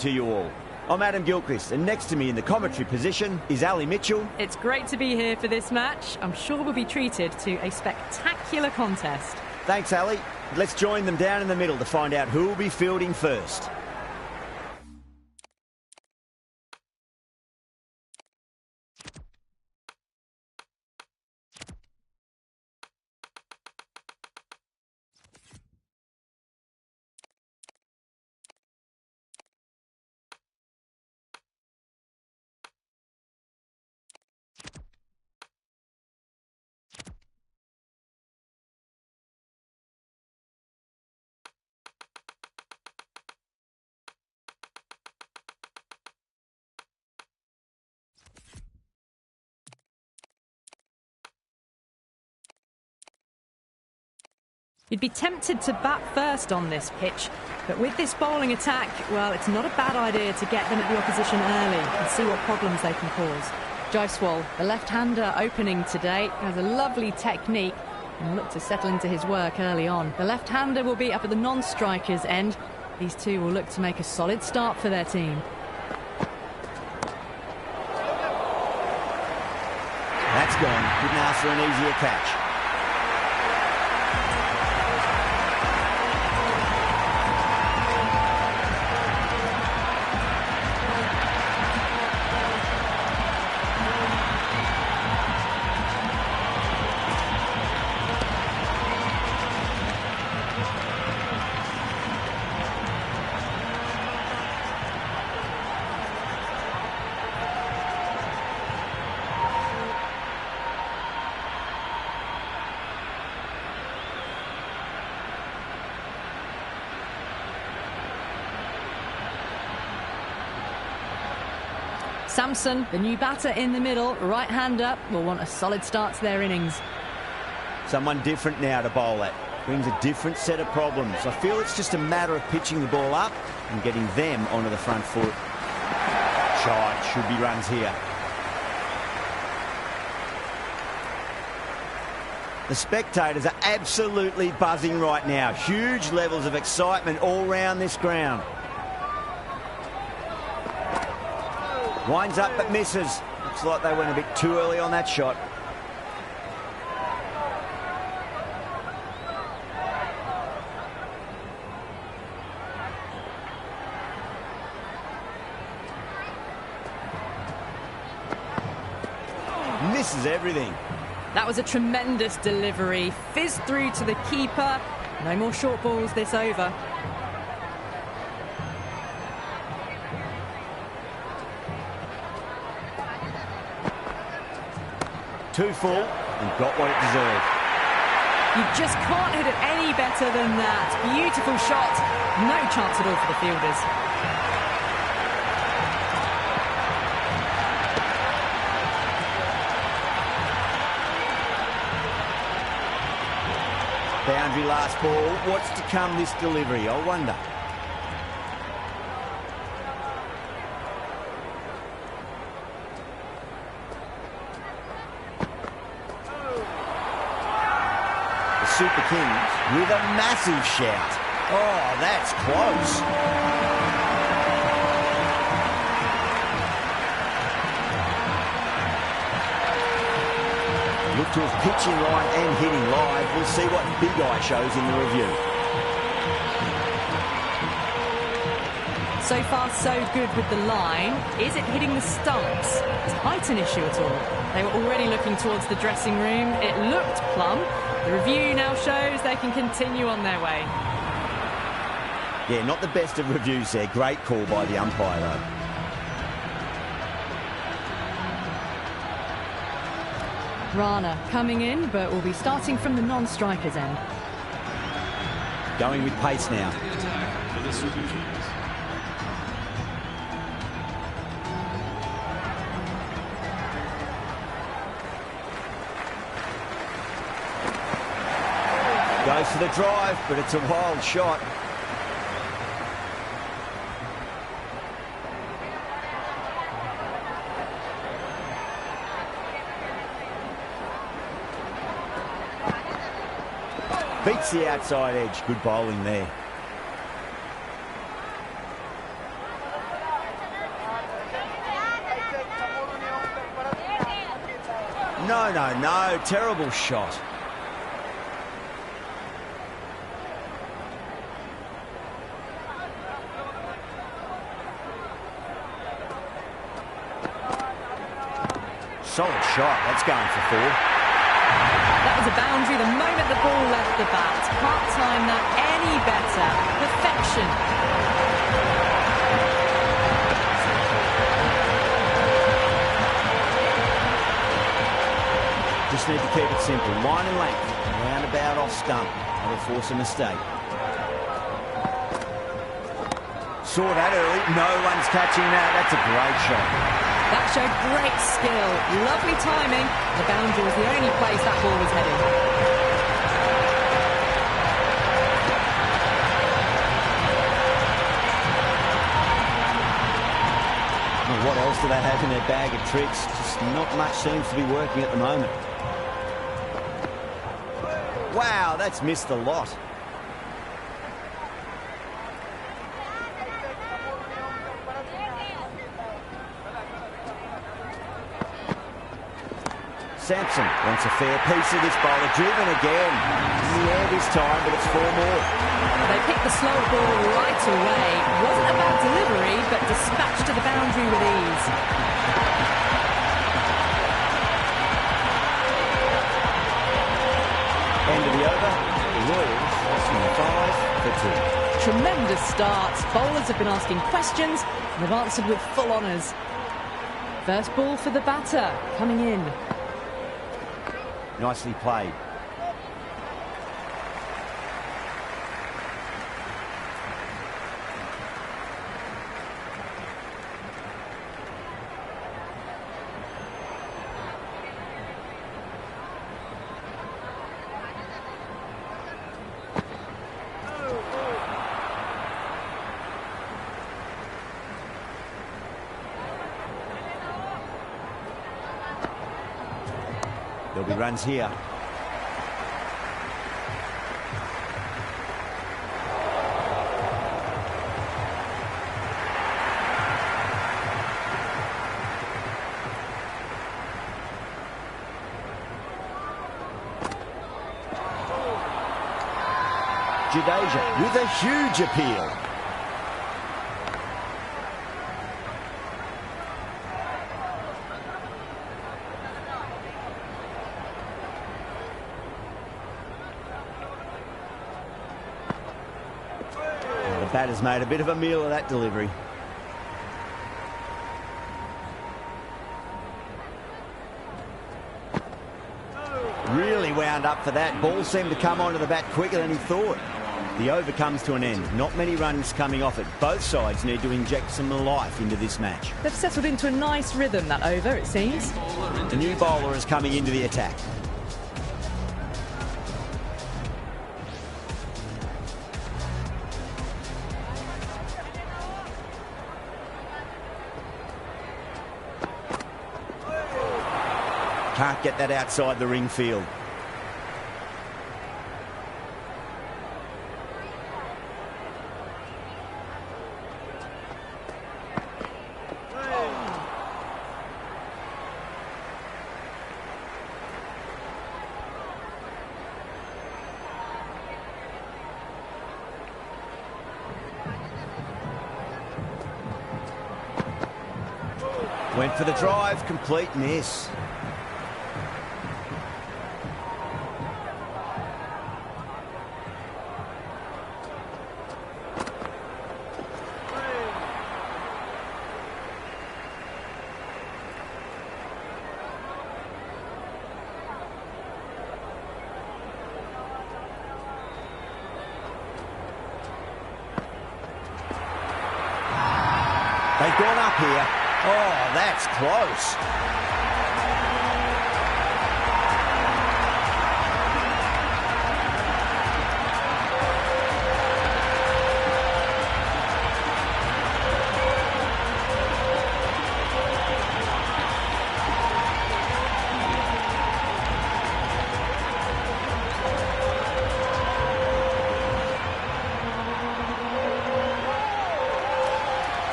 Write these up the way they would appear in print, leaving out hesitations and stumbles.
To you all. I'm Adam Gilchrist, and next to me in the commentary position is Ali Mitchell. It's great to be here for this match. I'm sure we'll be treated to a spectacular contest. Thanks, Ali. Let's join them down in the middle to find out who will be fielding first. You'd be tempted to bat first on this pitch, but with this bowling attack, well, it's not a bad idea to get them at the opposition early and see what problems they can cause. Jaiswal, the left-hander opening today, has a lovely technique and look to settle into his work early on. The left-hander will be up at the non-strikers end. These two will look to make a solid start for their team. That's gone. Couldn't ask for an easier catch. Samson, the new batter in the middle, right-hander, will want a solid start to their innings. Someone different now to bowl at. Brings a different set of problems. I feel it's just a matter of pitching the ball up and getting them onto the front foot. Shot, should be runs here. The spectators are absolutely buzzing right now. Huge levels of excitement all round this ground. Winds up but misses. Looks like they went a bit too early on that shot. Misses everything. That was a tremendous delivery. Fizzed through to the keeper. No more short balls this over. Too full and got what it deserved. You just can't hit it any better than that. Beautiful shot. No chance at all for the fielders. Boundary last ball. What's to come this delivery, I wonder. Super Kings with a massive shout. Oh, that's close. Look to have pitching line and hitting live. We'll see what Big Eye shows in the review. So far, so good with the line. Is it hitting the stumps? Is height an issue at all? They were already looking towards the dressing room. It looked plumb. The review now shows they can continue on their way. Yeah, not the best of reviews there. Great call by the umpire, though. Rana coming in, but will be starting from the non-strikers end. Going with pace now. Goes for the drive, but it's a wild shot. Beats the outside edge. Good bowling there. No, no, no. Terrible shot. Solid shot. That's going for 4. That was a boundary the moment the ball left the bat. Can't time that any better. Perfection. Just need to keep it simple. Line and length. Roundabout off stump. That'll force a mistake. Saw that early. No one's catching that. That's a great shot. That showed great skill. Lovely timing. The boundary was the only place that ball was heading. Well, what else do they have in their bag of tricks? Just not much seems to be working at the moment. Wow, that's missed a lot. Sampson wants a fair piece of this bowler. Driven again. In the air this time, but it's 4 more. They picked the slow ball right away. Wasn't a bad delivery, but dispatched to the boundary with ease. End of the over. The Royals lost 5 for 2. Tremendous start. Bowlers have been asking questions and have answered with full honours. First ball for the batter, coming in. Nicely played. There'll be runs here. Jadeja with a huge appeal. The batter's made a bit of a meal of that delivery. Really wound up for that. Ball seemed to come onto the bat quicker than he thought. The over comes to an end. Not many runs coming off it. Both sides need to inject some life into this match. They've settled into a nice rhythm, that over, it seems. The new bowler is coming into the attack. Can't get that outside the ring field. Went for the drive, complete miss. They've gone up here. Oh, that's close.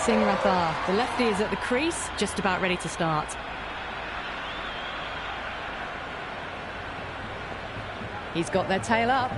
Singh Rathar, the lefty is at the crease, just about ready to start. He's got their tail up.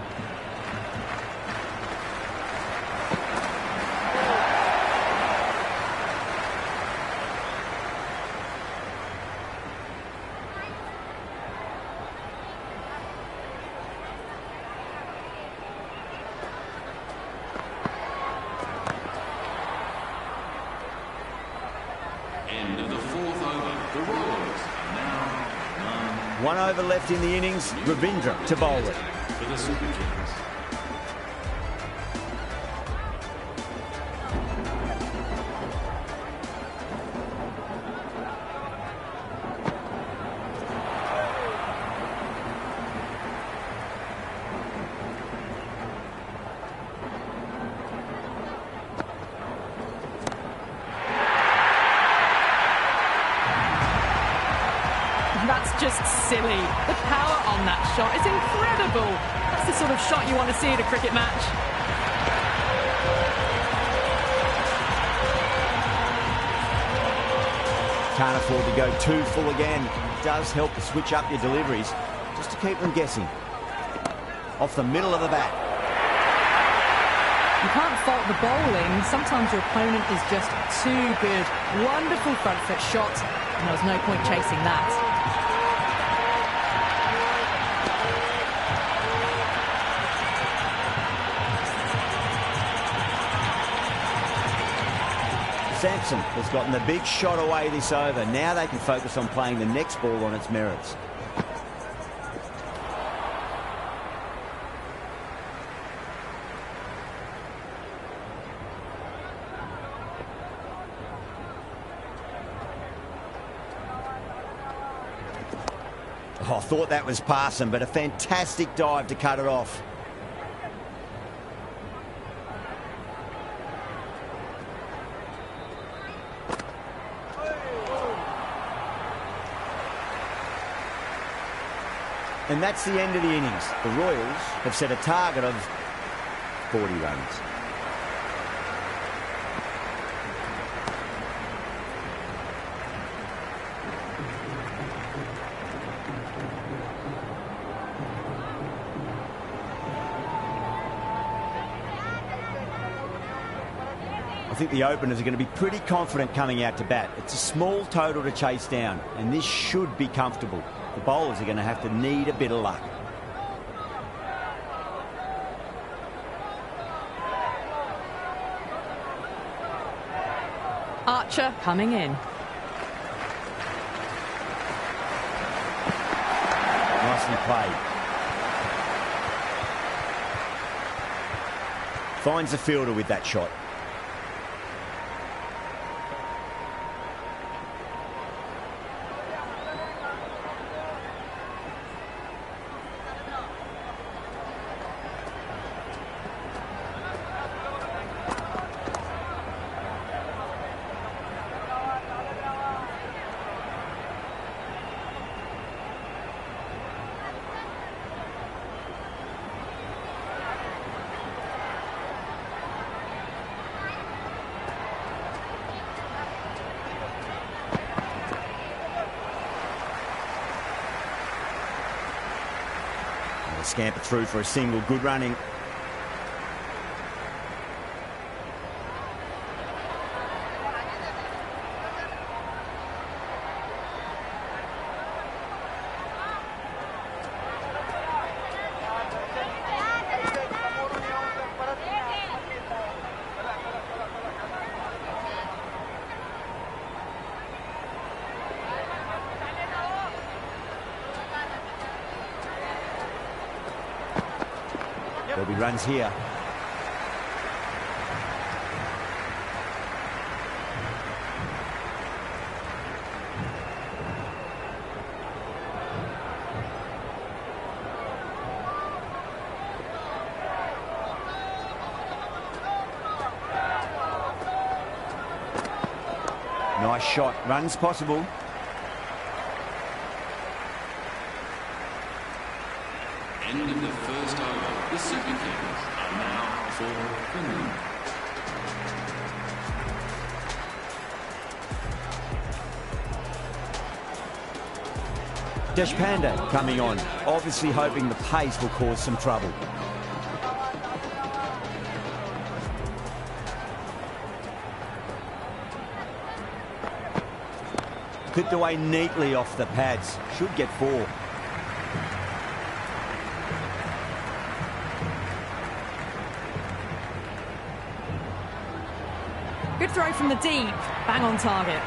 End of the fourth over. The Royals are now 1 over left in the innings. Ravindra to bowl it. for the Super Kings. That's just silly. The power on that shot is incredible. That's the sort of shot you want to see at a cricket match. Can't afford to go too full again. It does help to switch up your deliveries, just to keep them guessing. Off the middle of the bat. You can't fault the bowling. Sometimes your opponent is just too good. Wonderful front foot shot, and there was no point chasing that. Sampson has gotten the big shot away this over. Now they can focus on playing the next ball on its merits. Oh, I thought that was passing, but a fantastic dive to cut it off. And that's the end of the innings. The Royals have set a target of 40 runs. I think the openers are going to be pretty confident coming out to bat. It's a small total to chase down, and this should be comfortable. The bowlers are going to have to need a bit of luck. Archer coming in. Nicely played. Finds the fielder with that shot. Scamper through for a single, good running. There'll be runs here. Nice shot. Runs possible. End of the first over. The Super Kings are now for Finland. Deshpande coming on, obviously hoping the pace will cause some trouble. Clipped away neatly off the pads. Should get 4. Good throw from the deep. Bang on target.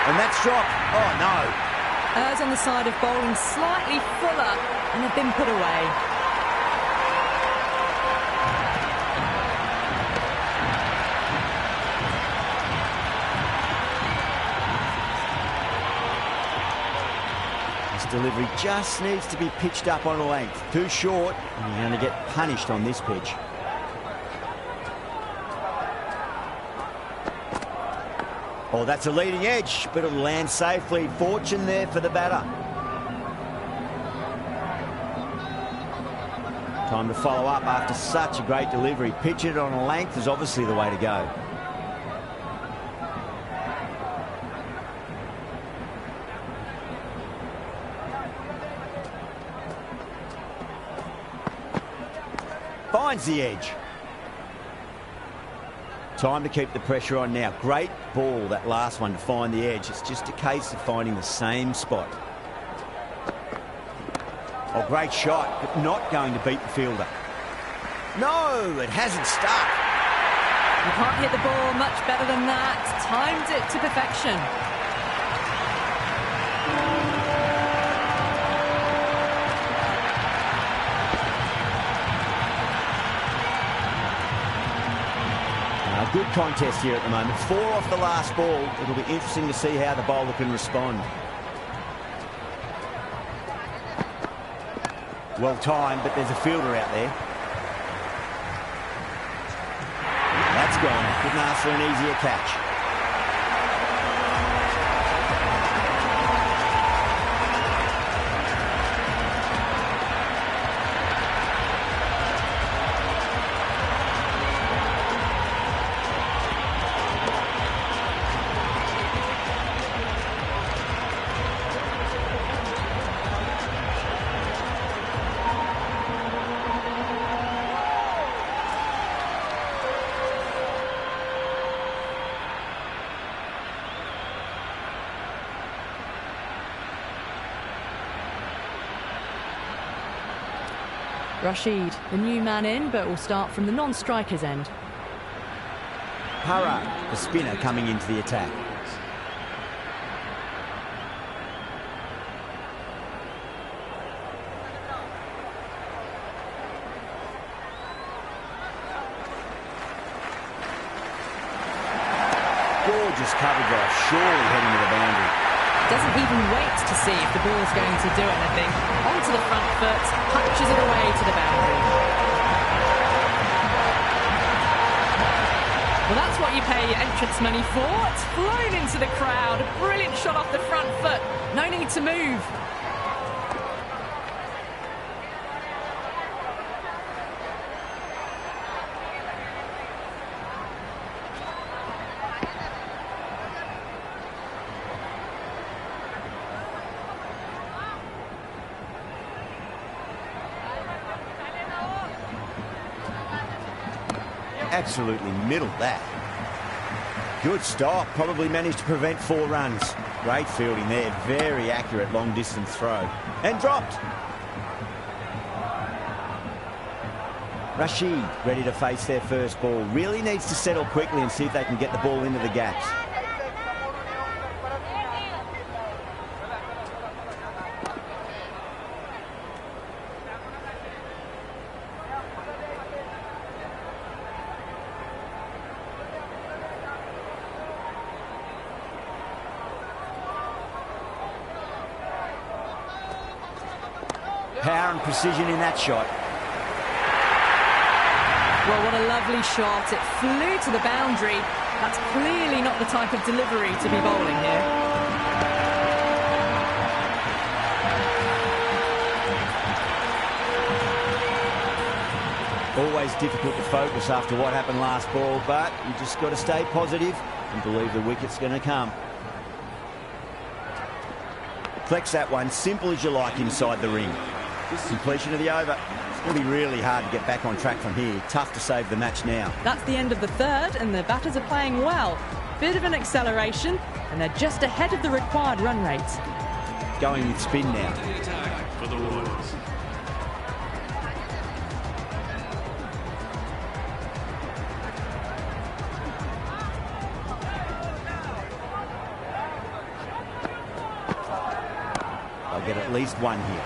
And that's dropped. Oh, no. Errs on the side of bowling slightly fuller and have been put away. This delivery just needs to be pitched up on a length. Too short, and you're going to get punished on this pitch. Oh, that's a leading edge, but it'll land safely. Fortune there for the batter. Time to follow up after such a great delivery. Pitch it on a length is obviously the way to go. Finds the edge. Time to keep the pressure on now. Great ball, that last one, to find the edge. It's just a case of finding the same spot. Oh, great shot, but not going to beat the fielder. No, it hasn't stuck. You can't hit the ball much better than that. Timed it to perfection. Good contest here at the moment. 4 off the last ball. It'll be interesting to see how the bowler can respond. Well timed, but there's a fielder out there. That's gone. Couldn't ask for an easier catch. Rashid, the new man in, but will start from the non-striker's end. Para, the spinner, coming into the attack. Gorgeous cover drive, surely heading to the boundary. Doesn't even wait to see if the ball's going to do anything. Onto the front foot, punches it away to the boundary. Well, that's what you pay your entrance money for. It's flown into the crowd. A brilliant shot off the front foot. No need to move. Absolutely middled that. Good stop. Probably managed to prevent 4 runs. Great fielding there. Very accurate long distance throw. And dropped. Rashid ready to face their first ball. Really needs to settle quickly and see if they can get the ball into the gaps. Power and precision in that shot. Well, what a lovely shot. It flew to the boundary. That's clearly not the type of delivery to be bowling here. Always difficult to focus after what happened last ball, but you just got to stay positive and believe the wicket's going to come. Flex that one, simple as you like inside the ring. Completion of the over. It's going to be really hard to get back on track from here. Tough to save the match now. That's the end of the third, and the batters are playing well. Bit of an acceleration, and they're just ahead of the required run rates. Going with spin now. The attack for the Warriors. They'll get at least one here.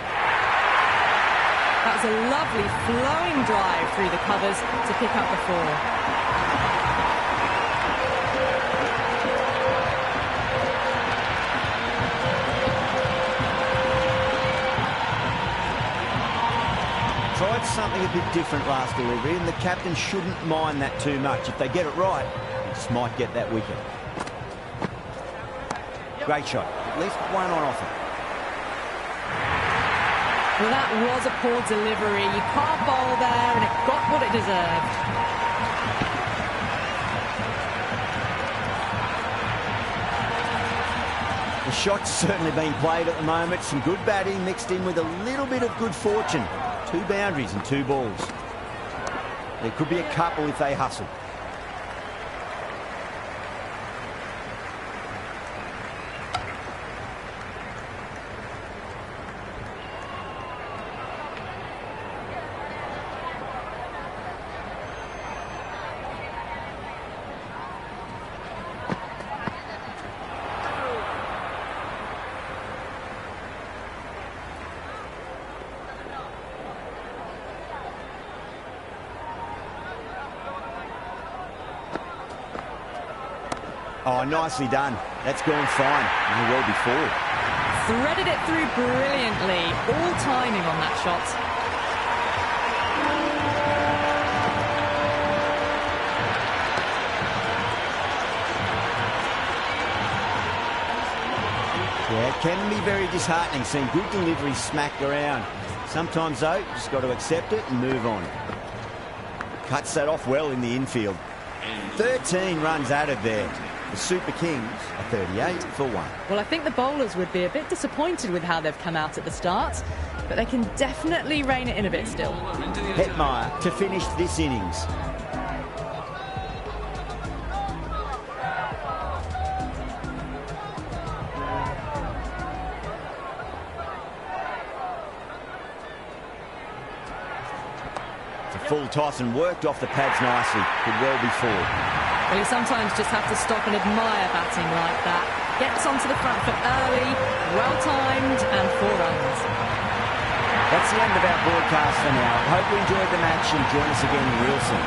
That was a lovely flowing drive through the covers to pick up the 4. Tried something a bit different last delivery, and the captain shouldn't mind that too much. If they get it right, they just might get that wicket. Great shot. At least one on offer. Well, that was a poor delivery. You can't bowl there, and it got what it deserved. The shot's certainly being played at the moment. Some good batting mixed in with a little bit of good fortune. 2 boundaries and 2 balls. There could be a couple if they hustle. Oh, nicely done. That's gone fine. May well be 4. Threaded it through brilliantly. All timing on that shot. Yeah, it can be very disheartening seeing good delivery smacked around. Sometimes, though, you just got to accept it and move on. Cuts that off well in the infield. 13 runs added there. The Super Kings are 38 for 1. Well, I think the bowlers would be a bit disappointed with how they've come out at the start, but they can definitely rein it in a bit still. Hetmeyer to finish this innings. It's a full toss and worked off the pads nicely. Could well be 4. Well, you sometimes just have to stop and admire batting like that. Gets onto the front foot early, well-timed, and 4 runs. That's the end of our broadcast for now. Hope you enjoyed the match and join us again real soon.